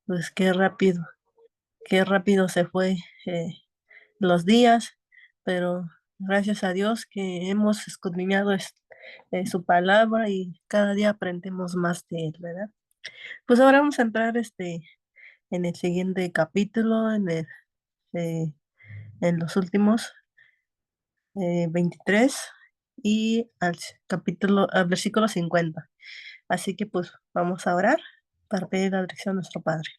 Pues qué rápido se fue los días, pero gracias a Dios que hemos escudriñado su palabra y cada día aprendemos más de él, ¿verdad? Pues ahora vamos a entrar en el siguiente capítulo, eh, en los últimos 23 y al versículo 50. Así que pues vamos a orar para pedir la dirección a nuestro Padre.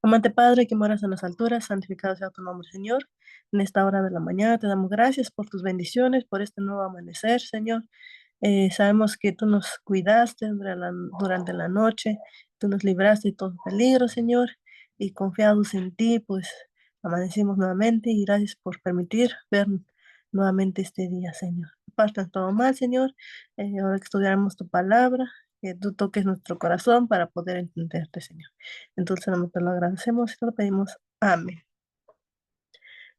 Amante Padre que moras en las alturas, santificado sea tu nombre, Señor. En esta hora de la mañana te damos gracias por tus bendiciones, por este nuevo amanecer, Señor. Sabemos que tú nos cuidaste durante la noche, tú nos libraste de todo peligro, Señor, y confiados en ti, pues amanecimos nuevamente y gracias por permitir ver nuevamente este día, Señor. Aparta todo mal, Señor. Ahora que estudiamos tu palabra, que tú toques nuestro corazón para poder entenderte, Señor. Entonces, te lo agradecemos y te lo pedimos. Amén.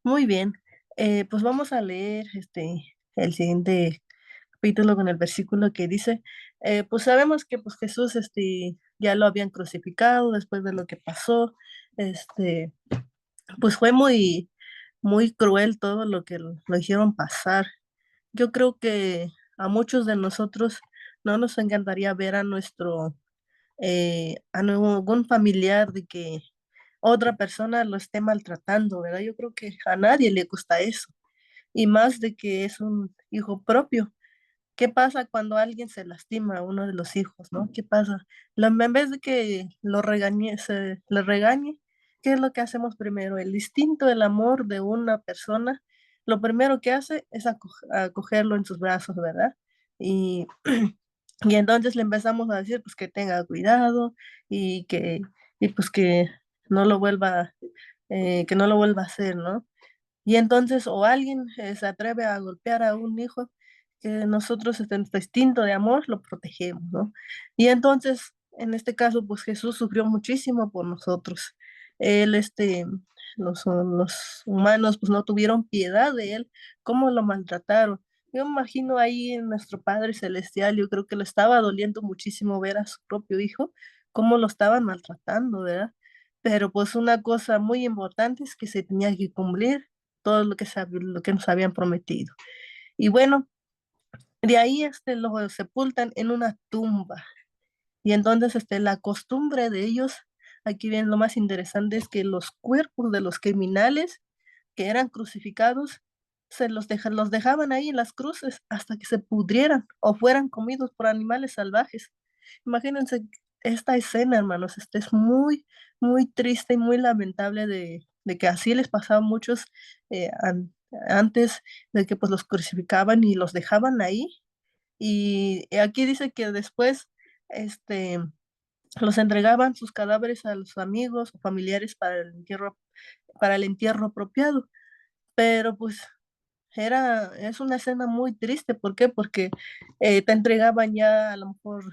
Muy bien. Pues vamos a leer el siguiente capítulo con el versículo que dice, pues sabemos que pues Jesús ya lo habían crucificado después de lo que pasó, este, pues fue muy cruel todo lo que lo hicieron pasar. Yo creo que a muchos de nosotros no nos encantaría ver a algún familiar de que otra persona lo esté maltratando, ¿verdad? Yo creo que a nadie le gusta eso, y más de que es un hijo propio. ¿Qué pasa cuando alguien se lastima a uno de los hijos, no? ¿Qué pasa? En vez de que le regañe, ¿qué es lo que hacemos primero? El instinto, el amor de una persona, lo primero que hace es acogerlo en sus brazos, ¿verdad? Y, y entonces le empezamos a decir, pues que tenga cuidado y y pues que no lo vuelva a hacer, ¿no? Y entonces, o alguien se atreve a golpear a un hijo, que nosotros, en nuestro instinto de amor, lo protegemos, ¿no? Y entonces, en este caso, pues Jesús sufrió muchísimo por nosotros. Él, los humanos, pues no tuvieron piedad de él, cómo lo maltrataron. Yo me imagino ahí en nuestro Padre Celestial, yo creo que le estaba doliendo muchísimo ver a su propio hijo, cómo lo estaban maltratando, ¿verdad? Pero pues una cosa muy importante es que se tenía que cumplir todo lo que nos habían prometido. Y bueno, de ahí lo sepultan en una tumba. Y entonces la costumbre de ellos, aquí viene lo más interesante, es que los cuerpos de los criminales que eran crucificados, los dejaban ahí en las cruces hasta que se pudrieran o fueran comidos por animales salvajes. Imagínense esta escena, hermanos, es muy triste y muy lamentable de que así les pasaba a muchos antes de que pues los crucificaban y los dejaban ahí. Y aquí dice que después este, los entregaban sus cadáveres a los amigos o familiares para el entierro apropiado. Pero pues es una escena muy triste. ¿Por qué? Porque te entregaban ya a lo mejor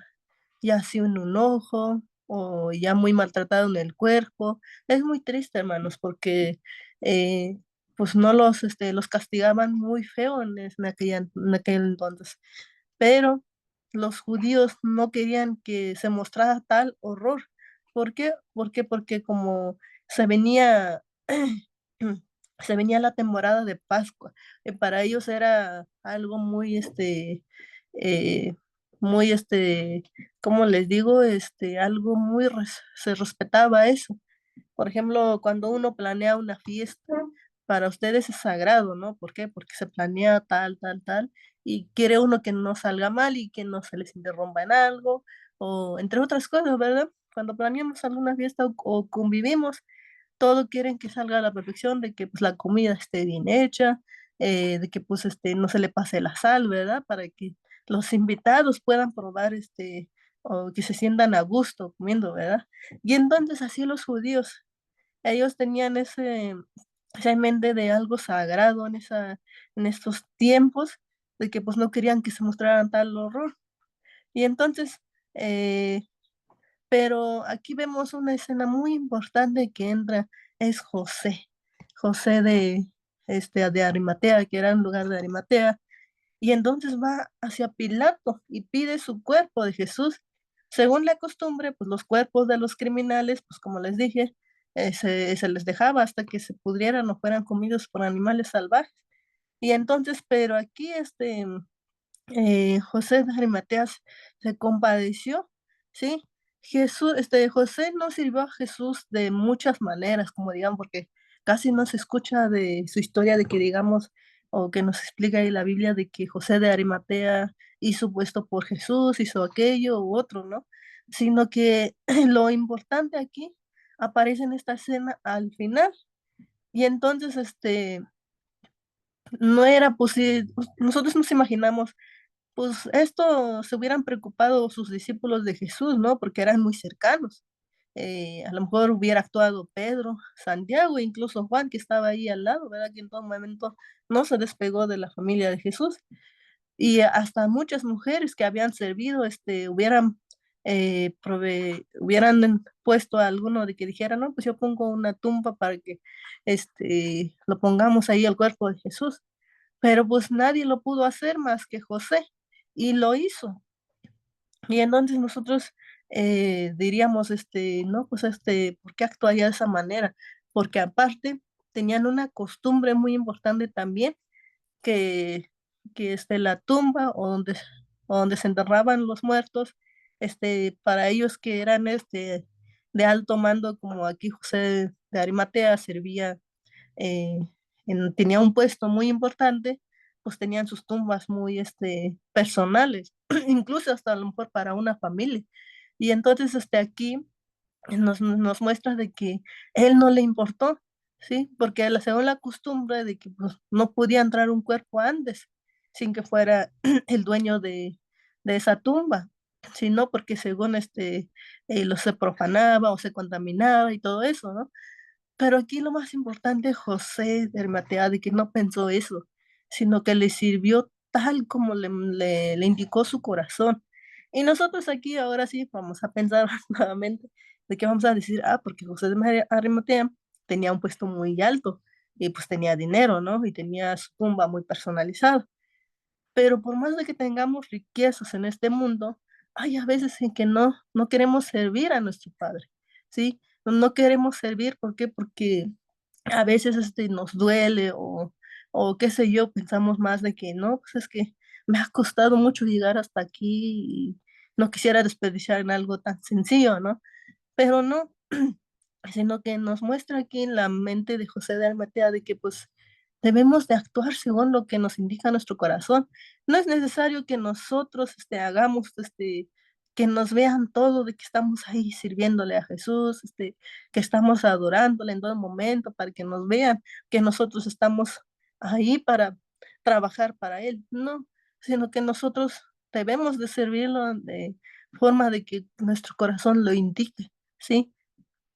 ya sin un ojo o ya muy maltratado en el cuerpo. Es muy triste, hermanos, porque eh, pues no los castigaban muy feo en aquel entonces. Pero los judíos no querían que se mostrara tal horror. ¿Por qué? Porque como se venía, se venía la temporada de Pascua, para ellos era algo eh, muy, ¿cómo les digo? Algo se respetaba eso. Por ejemplo, cuando uno planea una fiesta, para ustedes es sagrado, ¿no? ¿Por qué? Porque se planea tal, y quiere uno que no salga mal y que no se les interrumpa en algo, o entre otras cosas, ¿verdad? Cuando planeamos alguna fiesta o convivimos, todo quieren que salga a la perfección, de que pues la comida esté bien hecha, de que pues no se le pase la sal, ¿verdad? Para que los invitados puedan probar o que se sientan a gusto comiendo, ¿verdad? Y entonces así los judíos, ellos tenían esa mente de algo sagrado en estos tiempos, de que pues no querían que se mostraran tal horror. Y entonces, eh, pero aquí vemos una escena muy importante que entra, es José de Arimatea, que era un lugar de Arimatea, y entonces va hacia Pilato y pide su cuerpo de Jesús, Según la costumbre, pues los cuerpos de los criminales, pues como les dije, se les dejaba hasta que se pudrieran o fueran comidos por animales salvajes. Y entonces, pero aquí José de Arimatea se compadeció, ¿sí? José no sirvió a Jesús de muchas maneras, como digamos, porque casi no se escucha de su historia de que digamos, o que nos explica ahí la Biblia de que José de Arimatea hizo puesto por Jesús, hizo aquello u otro, ¿no? Sino que lo importante aquí aparece en esta escena al final. Y entonces, no era posible, nosotros nos imaginamos pues esto se hubieran preocupado sus discípulos de Jesús, ¿no? Porque eran muy cercanos. A lo mejor hubiera actuado Pedro, Santiago, e incluso Juan, que estaba ahí al lado, ¿verdad? Que en todo momento no se despegó de la familia de Jesús. Y hasta muchas mujeres que habían servido, hubieran puesto a alguno de que dijera, no, pues yo pongo una tumba para que lo pongamos ahí al cuerpo de Jesús. Pero pues nadie lo pudo hacer más que José y lo hizo. Y entonces nosotros diríamos, no, pues ¿por qué actuaría de esa manera? Porque aparte tenían una costumbre muy importante también, que, que la tumba o donde se enterraban los muertos, para ellos que eran de alto mando, como aquí José de Arimatea servía, eh, tenía un puesto muy importante, pues tenían sus tumbas muy personales, incluso hasta a lo mejor para una familia. Y entonces aquí nos muestra de que él no le importó, ¿sí? Porque según la costumbre de que pues, no podía entrar un cuerpo antes sin que fuera el dueño de esa tumba, sino porque según lo se profanaba o se contaminaba y todo eso, ¿no? Pero aquí lo más importante, José de Arimatea, de que no pensó eso, sino que le sirvió tal como le indicó su corazón. Y nosotros aquí ahora sí vamos a pensar nuevamente de que vamos a decir, porque José de Arimatea tenía un puesto muy alto y pues tenía dinero, ¿no? Y tenía su tumba muy personalizada. Pero por más de que tengamos riquezas en este mundo, hay a veces en que no queremos servir a nuestro Padre, ¿sí? No queremos servir, ¿por qué? Porque a veces nos duele o qué sé yo, pensamos más de que no, pues es que me ha costado mucho llegar hasta aquí y no quisiera desperdiciar en algo tan sencillo, ¿no? Pero no, sino que nos muestra aquí en la mente de José de Arimatea de que pues debemos de actuar según lo que nos indica nuestro corazón. No es necesario que nosotros hagamos, que nos vean todo de que estamos ahí sirviéndole a Jesús, que estamos adorándole en todo momento para que nos vean que nosotros estamos ahí para trabajar para Él. No, sino que nosotros debemos de servirlo de forma de que nuestro corazón lo indique, ¿sí?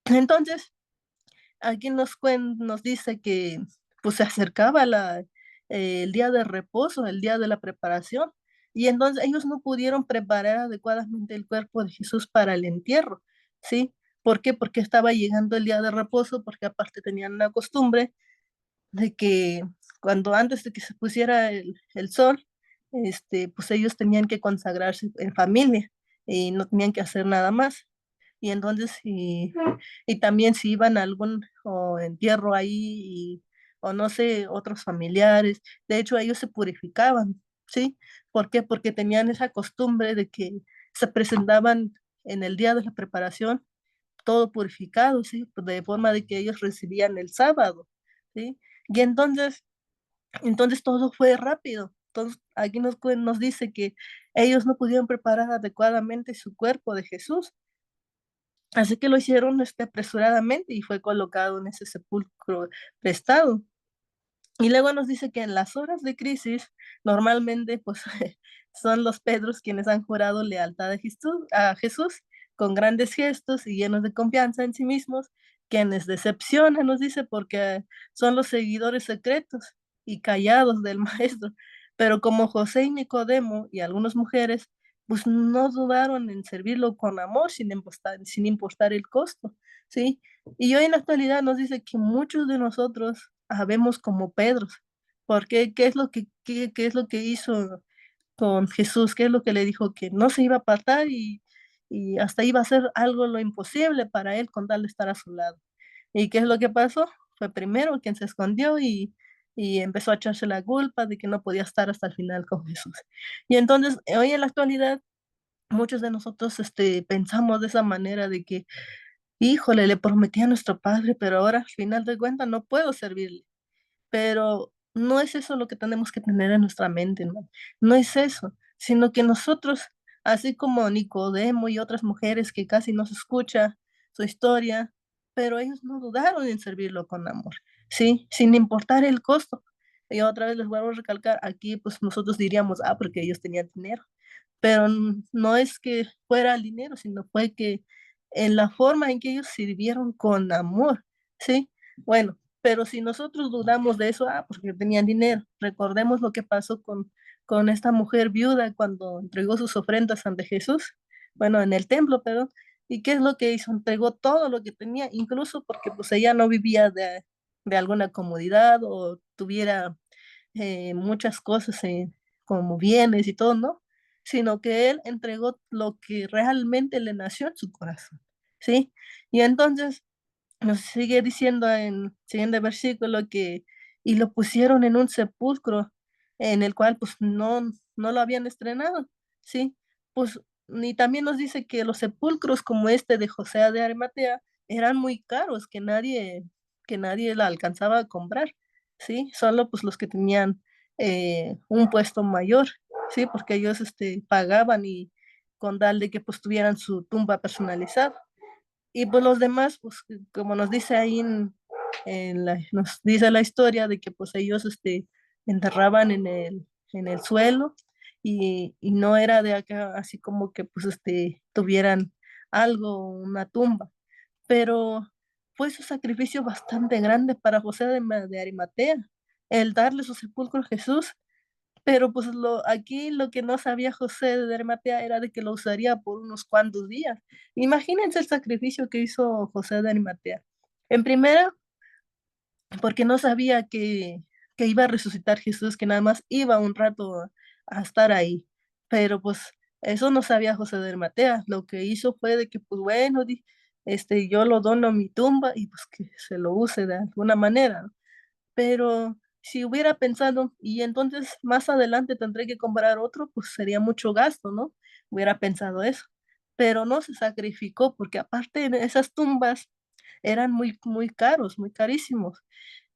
Entonces, aquí nos dice que pues se acercaba el día de reposo, el día de la preparación, y entonces ellos no pudieron preparar adecuadamente el cuerpo de Jesús para el entierro, ¿sí? ¿Por qué? Porque estaba llegando el día de reposo, porque aparte tenían la costumbre de que cuando antes de que se pusiera el sol, pues ellos tenían que consagrarse en familia y no tenían que hacer nada más. Y entonces, y también si iban a algún o entierro ahí, o no sé, otros familiares, de hecho ellos se purificaban, ¿sí? ¿Por qué? Porque tenían esa costumbre de que se presentaban en el día de la preparación todo purificado, ¿sí? De forma de que ellos recibían el sábado, ¿sí? Y entonces todo fue rápido. Entonces, aquí nos dice que ellos no pudieron preparar adecuadamente su cuerpo de Jesús, así que lo hicieron apresuradamente y fue colocado en ese sepulcro prestado. Y luego nos dice que en las horas de crisis, normalmente pues son los Pedros quienes han jurado lealtad a Jesús con grandes gestos y llenos de confianza en sí mismos, quienes decepcionan, nos dice, porque son los seguidores secretos y callados del Maestro. Pero como José y Nicodemo y algunas mujeres, pues no dudaron en servirlo con amor sin importar el costo, ¿sí? Y hoy en la actualidad nos dice que muchos de nosotros habemos como Pedros, porque qué es lo que hizo con Jesús? ¿Qué es lo que le dijo? Que no se iba a apartar, y hasta iba a hacer algo lo imposible para él con tal de estar a su lado. ¿Y qué es lo que pasó? Fue primero quien se escondió y empezó a echarse la culpa de que no podía estar hasta el final con Jesús. Y entonces, hoy en la actualidad, muchos de nosotros pensamos de esa manera de que, híjole, le prometí a nuestro padre, pero ahora al final de cuentas no puedo servirle. Pero no es eso lo que tenemos que tener en nuestra mente, ¿no? No es eso, sino que nosotros, así como Nicodemo y otras mujeres que casi no se escucha su historia, pero ellos no dudaron en servirlo con amor, ¿sí? Sin importar el costo. Y otra vez les vuelvo a recalcar, aquí pues nosotros diríamos, porque ellos tenían dinero, pero no es que fuera el dinero, sino fue que en la forma en que ellos sirvieron con amor, ¿sí? Bueno, pero si nosotros dudamos de eso, porque tenían dinero, recordemos lo que pasó con esta mujer viuda cuando entregó sus ofrendas ante Jesús, bueno, en el templo, perdón, ¿y qué es lo que hizo? Entregó todo lo que tenía, incluso porque pues ella no vivía de alguna comodidad o tuviera muchas cosas como bienes y todo, ¿no? Sino que él entregó lo que realmente le nació en su corazón, ¿sí? Y entonces nos sigue diciendo en el siguiente versículo que, y lo pusieron en un sepulcro en el cual pues no lo habían estrenado, ¿sí? Pues, y también nos dice que los sepulcros como este de José de Arimatea eran muy caros, que nadie la alcanzaba a comprar, ¿sí? Solo pues los que tenían un puesto mayor, ¿sí? Porque ellos pagaban y con tal de que pues tuvieran su tumba personalizada. Y pues los demás, pues como nos dice ahí nos dice la historia de que pues ellos enterraban en el suelo y no era de acá así como que pues tuvieran algo, una tumba, pero fue su sacrificio bastante grande para José de Arimatea, el darle su sepulcro a Jesús, pero pues aquí lo que no sabía José de Arimatea era de que lo usaría por unos cuantos días. Imagínense el sacrificio que hizo José de Arimatea. En primera, porque no sabía que iba a resucitar Jesús, que nada más iba un rato a estar ahí. Pero pues eso no sabía José de Arimatea. Lo que hizo fue de que, pues bueno, yo lo dono a mi tumba y pues que se lo use de alguna manera, ¿no? Pero si hubiera pensado, y entonces más adelante tendré que comprar otro, pues sería mucho gasto, ¿no? Hubiera pensado eso. Pero no se sacrificó, porque aparte de esas tumbas eran muy, muy caros, muy carísimos.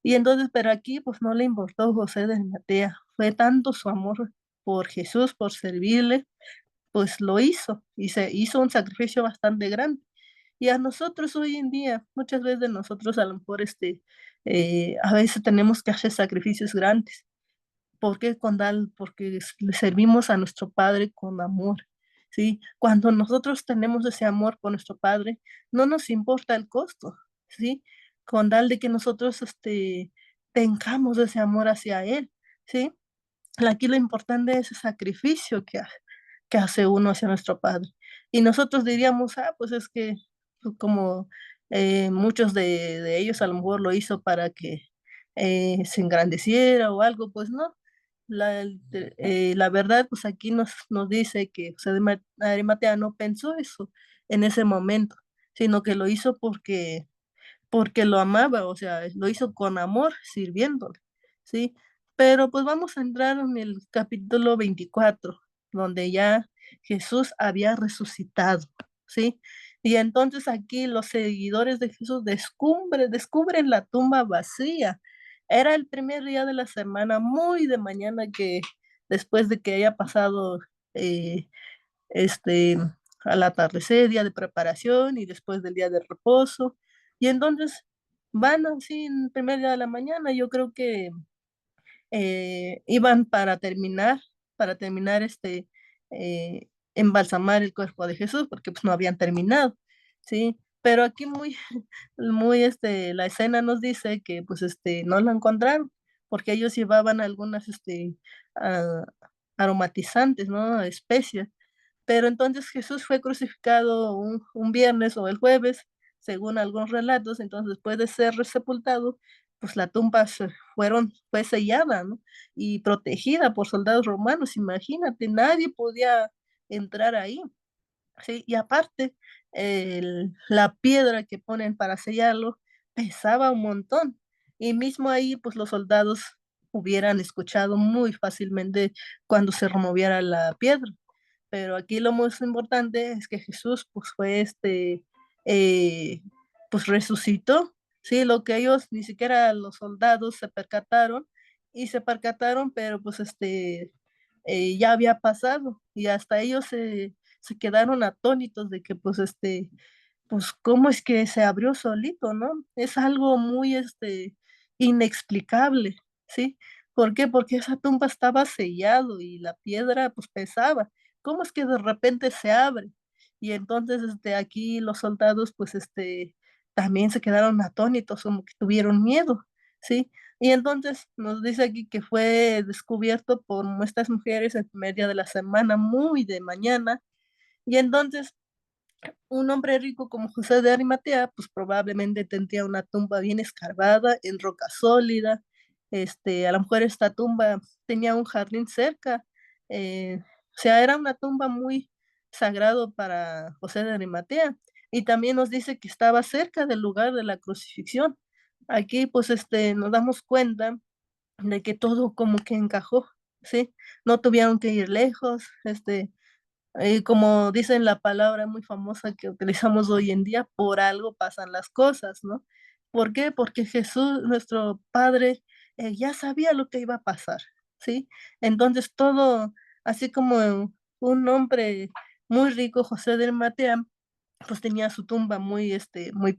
Y entonces, pero aquí pues no le importó José de Arimatea. Fue tanto su amor por Jesús, por servirle, pues lo hizo y se hizo un sacrificio bastante grande. Y a nosotros hoy en día, muchas veces nosotros a lo mejor a veces tenemos que hacer sacrificios grandes. ¿Por qué con tal? Porque le servimos a nuestro Padre con amor, ¿sí? Cuando nosotros tenemos ese amor por nuestro Padre, no nos importa el costo, ¿sí? Con tal de que nosotros tengamos ese amor hacia Él, ¿sí? Aquí lo importante es el sacrificio que hace uno hacia nuestro Padre. Y nosotros diríamos, pues es que como muchos de ellos a lo mejor lo hizo para que se engrandeciera o algo, pues no. La verdad, pues aquí nos dice que José de Arimatea no pensó eso en ese momento, sino que lo hizo porque lo amaba, o sea, lo hizo con amor, sirviéndole, ¿sí? Pero pues vamos a entrar en el capítulo 24 donde ya Jesús había resucitado, ¿sí? Y entonces aquí los seguidores de Jesús descubren la tumba vacía. Era el primer día de la semana, muy de mañana que después de que haya pasado eh, este, al atardecer, día de preparación y después del día de reposo. Y entonces van así en el primer día de la mañana, yo creo que iban para terminar embalsamar el cuerpo de Jesús, porque pues no habían terminado, ¿sí? Pero aquí muy, la escena nos dice que pues no lo encontraron, porque ellos llevaban algunas, ah, aromatizantes, ¿no? Especias, pero entonces Jesús fue crucificado un viernes o el jueves, según algunos relatos, entonces después de ser sepultado, pues la tumba fue sellada, ¿no? Y protegida por soldados romanos, imagínate, nadie podía entrar ahí. ¿sí? Y aparte, la piedra que ponen para sellarlo pesaba un montón. Y mismo ahí, pues los soldados hubieran escuchado muy fácilmente cuando se removiera la piedra. Pero aquí lo más importante es que Jesús, pues fue eh, pues resucitó, ¿sí? Lo que ellos, ni siquiera los soldados se percataron, y se percataron, pero pues ya había pasado, y hasta ellos se quedaron atónitos de que pues cómo es que se abrió solito, ¿no? Es algo muy inexplicable, ¿sí? ¿Por qué? Porque esa tumba estaba sellado y la piedra pues pesaba. ¿Cómo es que de repente se abre? Y entonces aquí los soldados pues también se quedaron atónitos, como que tuvieron miedo, ¿sí? Y entonces nos dice aquí que fue descubierto por estas mujeres en media de la semana, muy de mañana, y entonces un hombre rico como José de Arimatea, pues probablemente tendría una tumba bien escarbada en roca sólida. A lo mejor esta tumba tenía un jardín cerca. O sea, era una tumba muy sagrado para José de Arimatea. Y también nos dice que estaba cerca del lugar de la crucifixión. Aquí, pues, nos damos cuenta de que todo como que encajó, ¿sí? No tuvieron que ir lejos, como dicen la palabra muy famosa que utilizamos hoy en día, por algo pasan las cosas, ¿no? ¿Por qué? Porque Jesús, nuestro Padre, ya sabía lo que iba a pasar, ¿sí? Entonces todo, así como un hombre muy rico, José de Matea, pues tenía su tumba muy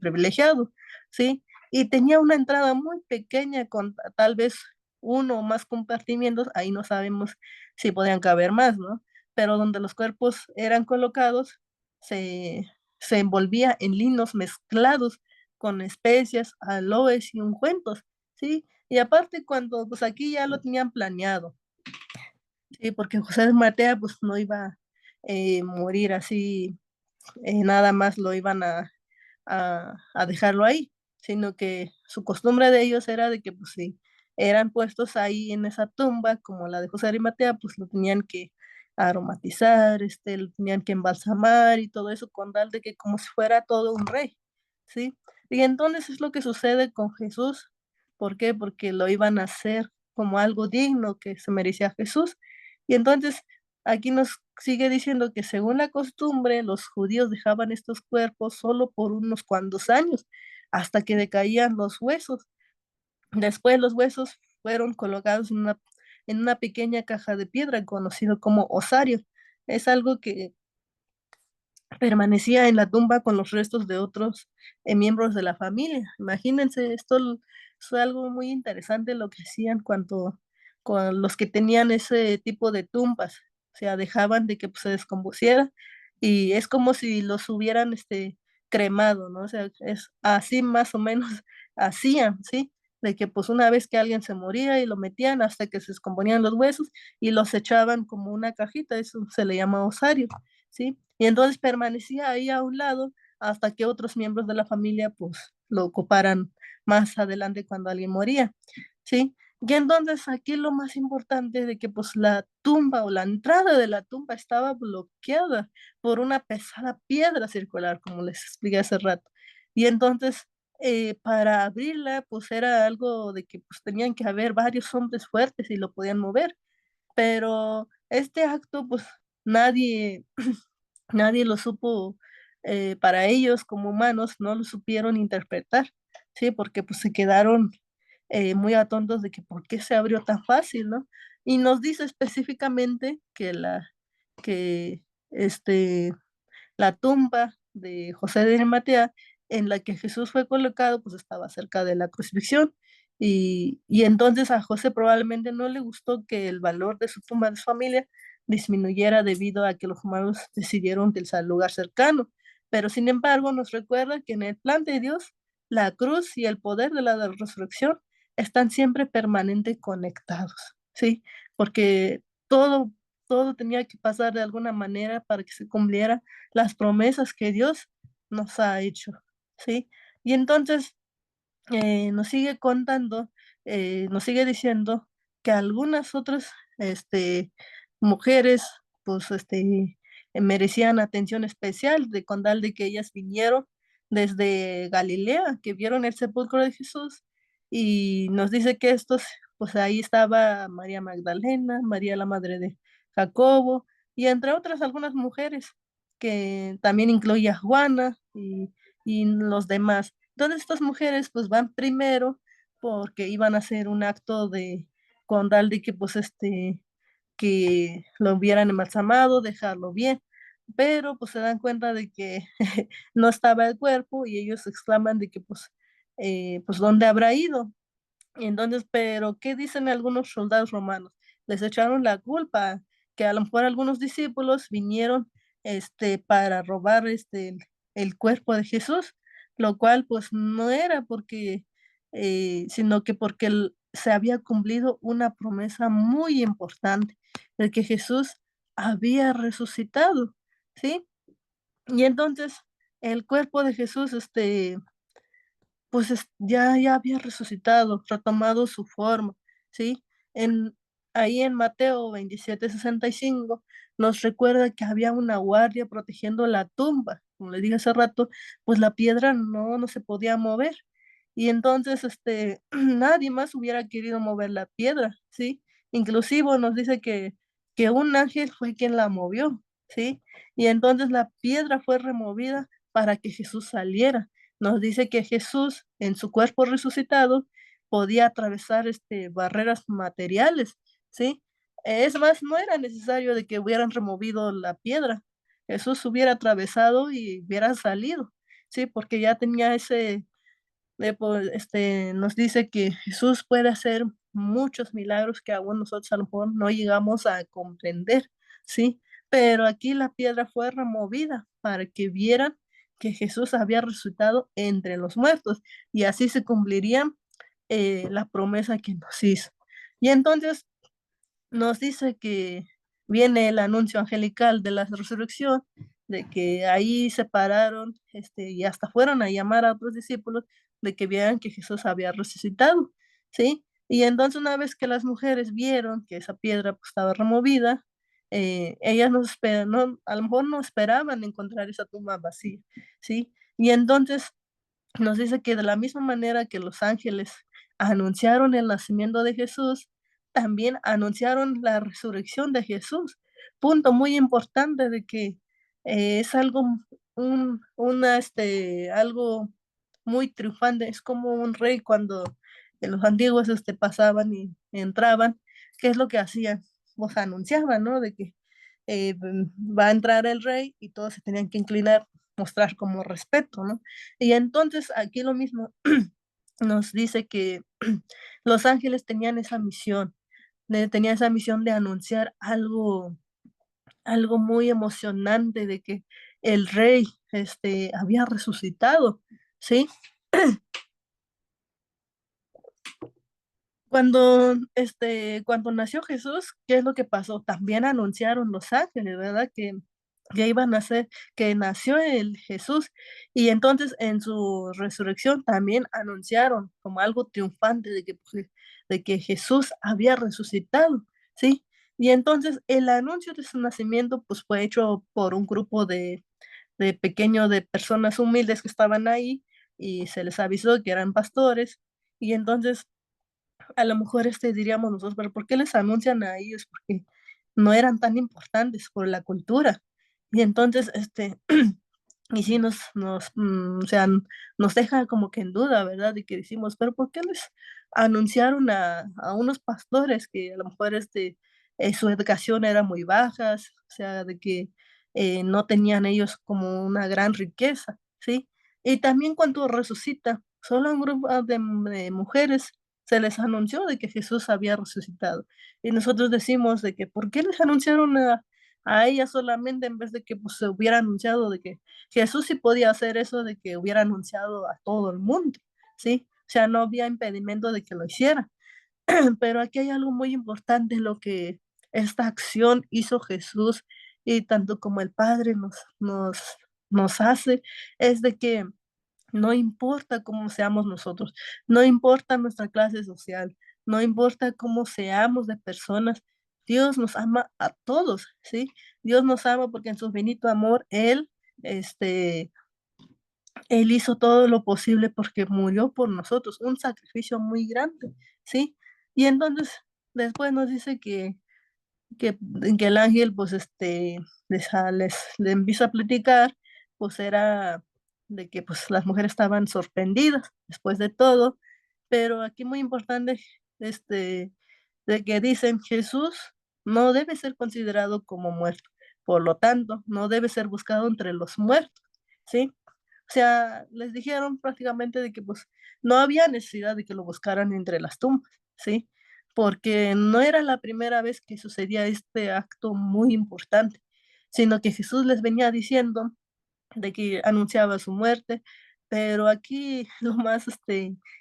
privilegiado, ¿sí? Y tenía una entrada muy pequeña con tal vez uno o más compartimientos, ahí no sabemos si podían caber más, ¿no? Pero donde los cuerpos eran colocados, se, se envolvía en linos mezclados con especias, aloes y ungüentos, ¿sí? Y aparte cuando, pues aquí ya lo tenían planeado, ¿sí? Porque José de Matea, pues no iba a morir así, nada más lo iban a dejarlo ahí, sino que su costumbre de ellos era de que pues si eran puestos ahí en esa tumba, como la de José de Arimatea, pues lo tenían que aromatizar, lo tenían que embalsamar y todo eso con tal de que como si fuera todo un rey, ¿sí? Y entonces es lo que sucede con Jesús. ¿Por qué? Porque lo iban a hacer como algo digno que se merecía Jesús. Y entonces aquí nos sigue diciendo que según la costumbre, los judíos dejaban estos cuerpos solo por unos cuantos años, hasta que decaían los huesos. Después los huesos fueron colocados en una pequeña caja de piedra conocido como osario. Es algo que permanecía en la tumba con los restos de otros miembros de la familia. Imagínense, fue algo muy interesante lo que hacían cuando con los que tenían ese tipo de tumbas. O sea, dejaban de que pues, se descompusiera, y es como si los hubieran cremado, ¿no? O sea, es así más o menos hacían, ¿sí? De que pues una vez que alguien se moría y lo metían hasta que se descomponían los huesos y los echaban como una cajita, eso se le llama osario. ¿Sí? Y entonces permanecía ahí a un lado hasta que otros miembros de la familia pues lo ocuparan más adelante cuando alguien moría, ¿sí? Y entonces aquí lo más importante de que pues la tumba o la entrada de la tumba estaba bloqueada por una pesada piedra circular, como les expliqué hace rato. Y entonces para abrirla pues era algo de que pues tenían que haber varios hombres fuertes y lo podían mover, pero este acto pues nadie nadie lo supo, para ellos como humanos, no lo supieron interpretar, ¿sí? Porque pues se quedaron muy atontos de que por qué se abrió tan fácil, ¿no? Y nos dice específicamente que la tumba de José de Arimatea, en la que Jesús fue colocado, pues estaba cerca de la crucifixión. Y entonces a José probablemente no le gustó que el valor de su tumba de su familia disminuyera debido a que los humanos decidieron utilizar el lugar cercano. Pero sin embargo, nos recuerda que en el plan de Dios, la cruz y el poder de la resurrección están siempre permanentes conectados, ¿sí? Porque todo, todo tenía que pasar de alguna manera para que se cumpliera las promesas que Dios nos ha hecho, ¿sí? Y entonces nos sigue contando, nos sigue diciendo que algunas otras mujeres, pues, merecían atención especial, de con tal de que ellas vinieron desde Galilea, que vieron el sepulcro de Jesús, y nos dice que estos, pues ahí estaba María Magdalena, María la madre de Jacobo, y entre otras algunas mujeres, que también incluye a Juana y los demás. Entonces estas mujeres pues van primero porque iban a hacer un acto de, con tal de que pues que lo hubieran embalsamado, dejarlo bien, pero pues se dan cuenta de que no estaba el cuerpo y ellos exclaman de que pues ¿dónde habrá ido? Y entonces, pero ¿qué dicen algunos soldados romanos? Les echaron la culpa, que a lo mejor algunos discípulos vinieron para robar el cuerpo de Jesús, lo cual pues no era porque, sino que porque se había cumplido una promesa muy importante de que Jesús había resucitado, ¿sí? Y entonces el cuerpo de Jesús, ya había resucitado, retomado su forma, ¿sí? En, ahí en Mateo 27:65 nos recuerda que había una guardia protegiendo la tumba. Como le dije hace rato, pues la piedra no se podía mover. Y entonces, nadie más hubiera querido mover la piedra, ¿sí? Inclusive nos dice que un ángel fue quien la movió, ¿sí? Y entonces la piedra fue removida para que Jesús saliera. Nos dice que Jesús en su cuerpo resucitado podía atravesar barreras materiales, ¿sí? Es más, no era necesario de que hubieran removido la piedra. Jesús hubiera atravesado y hubiera salido, ¿sí? Porque ya tenía nos dice que Jesús puede hacer muchos milagros que aún nosotros a lo mejor no llegamos a comprender, ¿sí? Pero aquí la piedra fue removida para que vieran que Jesús había resucitado entre los muertos y así se cumpliría la promesa que nos hizo. Y entonces nos dice que viene el anuncio angelical de la resurrección, de que ahí se pararon, y hasta fueron a llamar a otros discípulos de que vieran que Jesús había resucitado, ¿sí? Y entonces una vez que las mujeres vieron que esa piedra pues, estaba removida, ellas no esperan, no, a lo mejor no esperaban encontrar esa tumba vacía, ¿sí? Y entonces nos dice que de la misma manera que los ángeles anunciaron el nacimiento de Jesús, también anunciaron la resurrección de Jesús. Punto muy importante de que es algo, algo muy triunfante. Es como un rey cuando los antiguos pasaban y entraban. ¿Qué es lo que hacían? Pues anunciaban, ¿no? De que va a entrar el rey y todos se tenían que inclinar, mostrar como respeto, ¿no? Y entonces aquí lo mismo nos dice que los ángeles tenían esa misión, tenían esa misión de anunciar algo muy emocionante de que el rey había resucitado, ¿sí? Cuando nació Jesús, ¿qué es lo que pasó? También anunciaron los ángeles, ¿verdad? Que iba a nacer, que nació el Jesús. Y entonces en su resurrección también anunciaron como algo triunfante de que Jesús había resucitado, ¿sí? Y entonces el anuncio de su nacimiento pues fue hecho por un grupo de personas humildes que estaban ahí y se les avisó que eran pastores. Y entonces a lo mejor diríamos nosotros, pero ¿por qué les anuncian a ellos? Porque no eran tan importantes por la cultura. Y entonces, y sí o sea, nos deja como que en duda, ¿verdad? Y que decimos, pero ¿por qué les anunciaron a unos pastores que a lo mejor su educación era muy baja, o sea, de que no tenían ellos como una gran riqueza, ¿sí? Y también cuando resucita, solo un grupo de mujeres se les anunció de que Jesús había resucitado. Y nosotros decimos de que, ¿por qué les anunciaron a ella solamente en vez de que pues, se hubiera anunciado de que Jesús sí podía hacer eso, de que hubiera anunciado a todo el mundo, ¿sí? O sea, no había impedimento de que lo hiciera. Pero aquí hay algo muy importante, lo que esta acción hizo Jesús y tanto como el Padre nos hace, es de que no importa cómo seamos nosotros, no importa nuestra clase social, no importa cómo seamos de personas, Dios nos ama a todos, ¿sí? Dios nos ama porque en su infinito amor, este, Él hizo todo lo posible porque murió por nosotros, un sacrificio muy grande, ¿sí? Y entonces, después nos dice que, que el ángel, pues, le empieza a platicar, pues era de que pues las mujeres estaban sorprendidas después de todo, pero aquí muy importante, este, de que dicen Jesús no debe ser considerado como muerto, por lo tanto, no debe ser buscado entre los muertos, ¿sí? O sea, les dijeron prácticamente de que pues no había necesidad de que lo buscaran entre las tumbas, ¿sí? Porque no era la primera vez que sucedía este acto muy importante, sino que Jesús les venía diciendo de que anunciaba su muerte, pero aquí lo más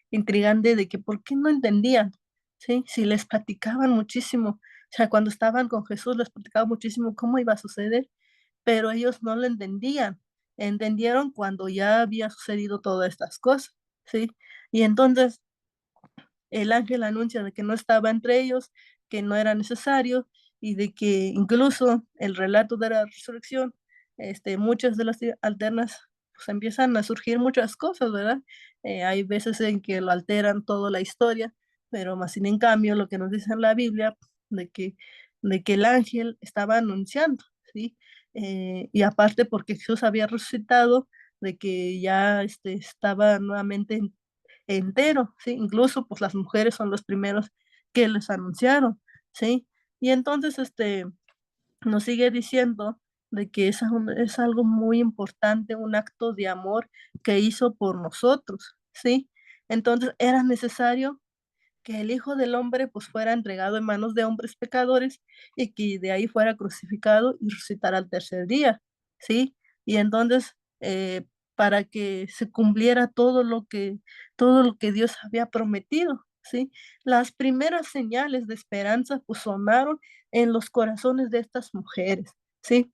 intrigante de que por qué no entendían, ¿sí? Si les platicaban muchísimo, o sea, cuando estaban con Jesús les platicaban muchísimo cómo iba a suceder, pero ellos no lo entendían. Entendieron cuando ya había sucedido todas estas cosas, ¿sí? Y entonces el ángel anuncia de que no estaba entre ellos, que no era necesario y de que incluso el relato de la resurrección, muchas de las alternas, pues empiezan a surgir muchas cosas, ¿verdad? Hay veces en que lo alteran toda la historia, pero más sin en cambio lo que nos dice en la Biblia, de que, de que el ángel estaba anunciando, ¿sí? Y aparte porque Jesús había resucitado, de que ya estaba nuevamente entero, ¿sí? Incluso, pues las mujeres son los primeros que les anunciaron, ¿sí? Y entonces, nos sigue diciendo de que es algo muy importante, un acto de amor que hizo por nosotros, ¿sí? Entonces era necesario que el Hijo del Hombre pues fuera entregado en manos de hombres pecadores y que de ahí fuera crucificado y resucitara al tercer día, ¿sí? Y entonces, para que se cumpliera todo lo que Dios había prometido, ¿sí? Las primeras señales de esperanza pues sonaron en los corazones de estas mujeres, ¿sí?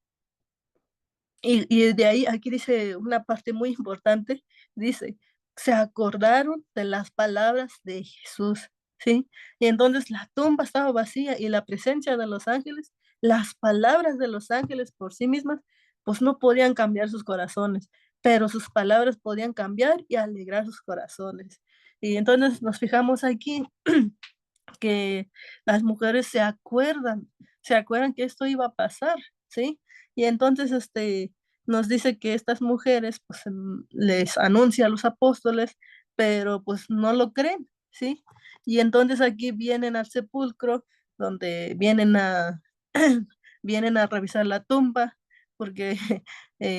Y de ahí, aquí dice una parte muy importante, dice, se acordaron de las palabras de Jesús, ¿sí? Y entonces la tumba estaba vacía y la presencia de los ángeles, las palabras de los ángeles por sí mismas, pues no podían cambiar sus corazones, pero sus palabras podían cambiar y alegrar sus corazones. Y entonces nos fijamos aquí que las mujeres se acuerdan que esto iba a pasar, ¿sí? Y entonces, nos dice que estas mujeres, pues, les anuncia a los apóstoles, pero pues no lo creen, ¿sí? Y entonces aquí vienen al sepulcro, donde vienen a revisar la tumba, porque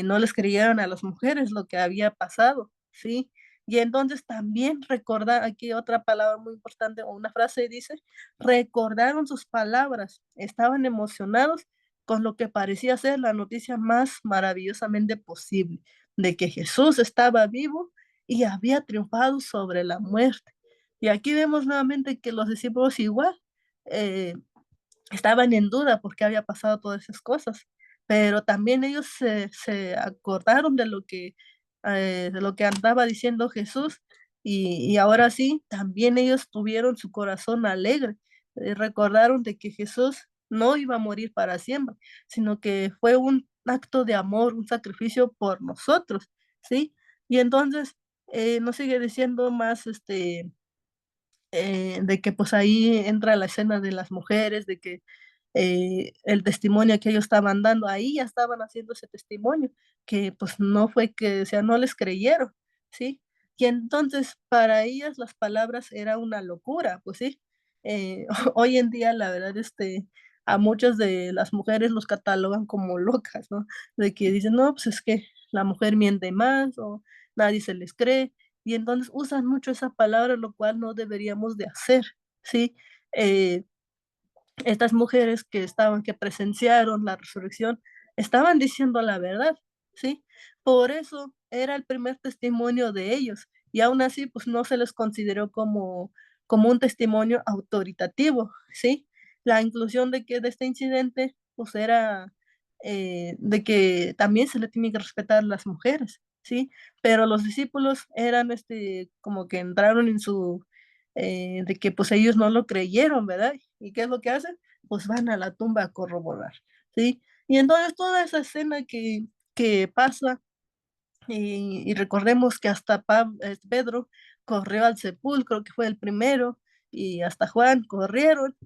no les creyeron a las mujeres lo que había pasado, ¿sí? Y entonces también recordar, aquí otra palabra muy importante, o una frase dice, recordaron sus palabras, estaban emocionados con lo que parecía ser la noticia más maravillosamente posible, de que Jesús estaba vivo y había triunfado sobre la muerte. Y aquí vemos nuevamente que los discípulos igual eh, estaban en duda porque había pasado todas esas cosas, pero también ellos se acordaron de lo que andaba diciendo Jesús y ahora sí, también ellos tuvieron su corazón alegre, recordaron de que Jesús no iba a morir para siempre, sino que fue un acto de amor, un sacrificio por nosotros, ¿sí? Y entonces nos sigue diciendo más, de que pues ahí entra la escena de las mujeres, de que el testimonio que ellos estaban dando, ahí ya estaban haciendo ese testimonio, que pues no fue que, o sea, no les creyeron, ¿sí? Y entonces para ellas las palabras era una locura, pues sí. Hoy en día, la verdad, a muchas de las mujeres los catalogan como locas, ¿no? De que dicen, no, pues es que la mujer miente más o nadie se les cree y entonces usan mucho esa palabra, lo cual no deberíamos de hacer, ¿sí? Eh, Estas mujeres que presenciaron la resurrección, estaban diciendo la verdad, ¿sí? Por eso era el primer testimonio de ellos y aún así, pues no se les consideró como un testimonio autoritativo, ¿sí? La inclusión de este incidente, pues era de que también se le tiene que respetar a las mujeres, ¿sí? Pero los discípulos eran, como que entraron en de que pues ellos no lo creyeron, ¿verdad? ¿Y qué es lo que hacen? pues van a la tumba a corroborar, ¿sí? Y entonces toda esa escena que pasa, y recordemos que hasta Pedro corrió al sepulcro, que fue el primero, y hasta Juan corrieron,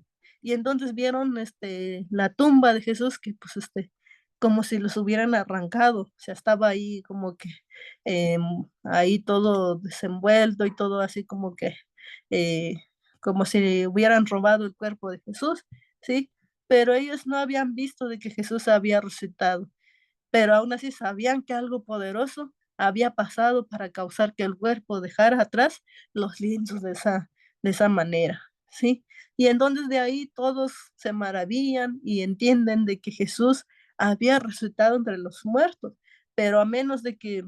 y entonces vieron la tumba de Jesús, que pues como si los hubieran arrancado, o sea, estaba ahí como que eh, ahí todo desenvuelto y todo así eh, como si hubieran robado el cuerpo de Jesús, ¿sí? Pero ellos no habían visto de que Jesús había resucitado, pero aún así sabían que algo poderoso había pasado para causar que el cuerpo dejara atrás los lienzos de esa manera, ¿sí? Y entonces de ahí todos se maravillan y entienden de que Jesús había resucitado entre los muertos, pero a menos de que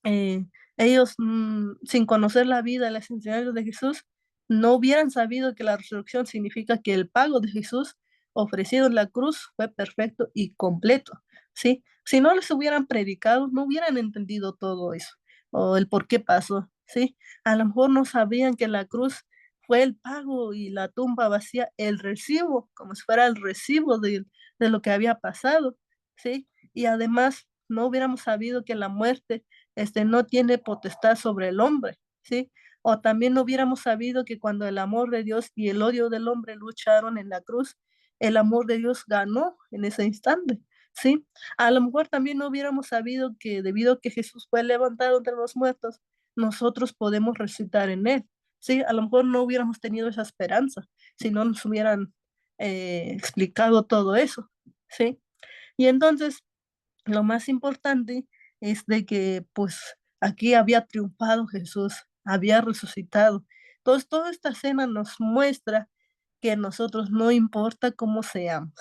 eh, ellos, sin conocer la vida y las enseñanzas de Jesús, no hubieran sabido que la resurrección significa que el pago de Jesús ofrecido en la cruz fue perfecto y completo, ¿sí? Si no les hubieran predicado, no hubieran entendido todo eso, o el por qué pasó, ¿sí? A lo mejor no sabían que la cruz fue el pago y la tumba vacía, el recibo, como si fuera el recibo de lo que había pasado, ¿sí? Y además no hubiéramos sabido que la muerte no tiene potestad sobre el hombre, ¿sí? O también no hubiéramos sabido que cuando el amor de Dios y el odio del hombre lucharon en la cruz, el amor de Dios ganó en ese instante, ¿sí? A lo mejor también no hubiéramos sabido que debido a que Jesús fue levantado entre los muertos, nosotros podemos resucitar en él, ¿sí? A lo mejor no hubiéramos tenido esa esperanza si no nos hubieran explicado todo eso, ¿sí? Y entonces lo más importante es de que pues aquí había triunfado Jesús, había resucitado. Entonces, toda esta escena nos muestra que a nosotros no importa cómo seamos,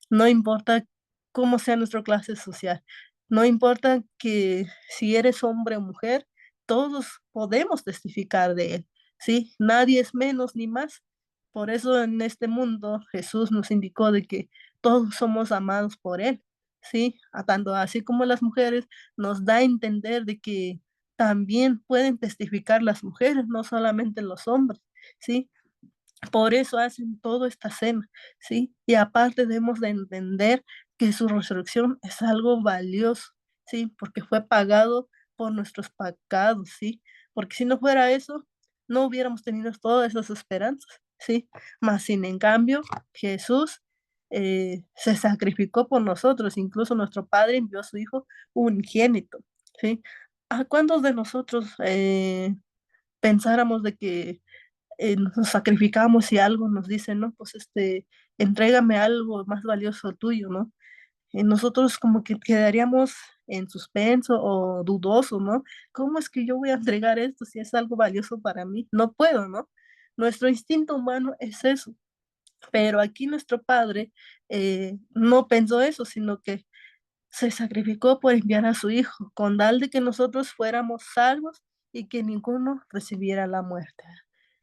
no importa cómo sea nuestra clase social, no importa que si eres hombre o mujer, todos podemos testificar de él, ¿sí? Nadie es menos ni más. Por eso en este mundo Jesús nos indicó de que todos somos amados por él, ¿sí? Tanto así como las mujeres, nos da a entender de que también pueden testificar las mujeres, no solamente los hombres, ¿sí? Por eso hacen toda esta cena, ¿sí? Y aparte debemos de entender que su resurrección es algo valioso, ¿sí? Porque fue pagado por nuestros pecados, ¿sí? Porque si no fuera eso, no hubiéramos tenido todas esas esperanzas, ¿sí? Mas sin en cambio, Jesús se sacrificó por nosotros, incluso nuestro Padre envió a su Hijo unigénito, ¿sí? ¿A cuántos de nosotros pensáramos de que nos sacrificamos y algo nos dice, no, pues entrégame algo más valioso tuyo, ¿no? Nosotros como que quedaríamos en suspenso o dudoso, ¿no? ¿Cómo es que yo voy a entregar esto si es algo valioso para mí? No puedo, ¿no? Nuestro instinto humano es eso, pero aquí nuestro padre no pensó eso, sino que se sacrificó por enviar a su Hijo, con tal de que nosotros fuéramos salvos y que ninguno recibiera la muerte.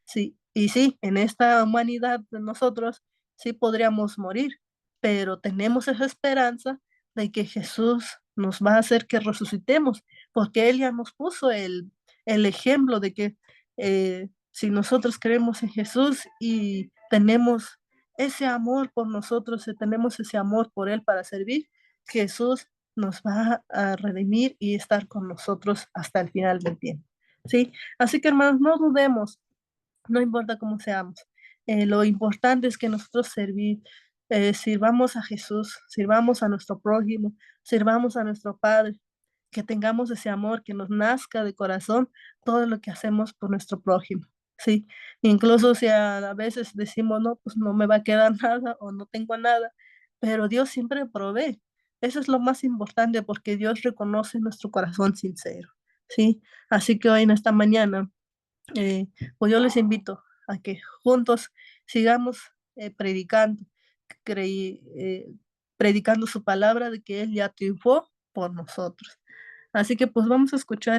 Sí, y sí, en esta humanidad de nosotros sí podríamos morir, pero tenemos esa esperanza de que Jesús nos va a hacer que resucitemos, porque Él ya nos puso el ejemplo de que si nosotros creemos en Jesús y tenemos ese amor por nosotros, tenemos ese amor por Él para servir, Jesús nos va a redimir y estar con nosotros hasta el final del tiempo. ¿Sí? Así que hermanos, no dudemos, no importa cómo seamos. Lo importante es que nosotros sirvamos a Jesús, sirvamos a nuestro prójimo, sirvamos a nuestro Padre, que tengamos ese amor, que nos nazca de corazón todo lo que hacemos por nuestro prójimo. Sí, incluso si a veces decimos, no, pues no me va a quedar nada o no tengo nada, pero Dios siempre provee. Eso es lo más importante porque Dios reconoce nuestro corazón sincero. Sí, así que hoy en esta mañana eh, pues yo les invito a que juntos sigamos predicando, predicando su palabra de que Él ya triunfó por nosotros. Así que pues vamos a escuchar.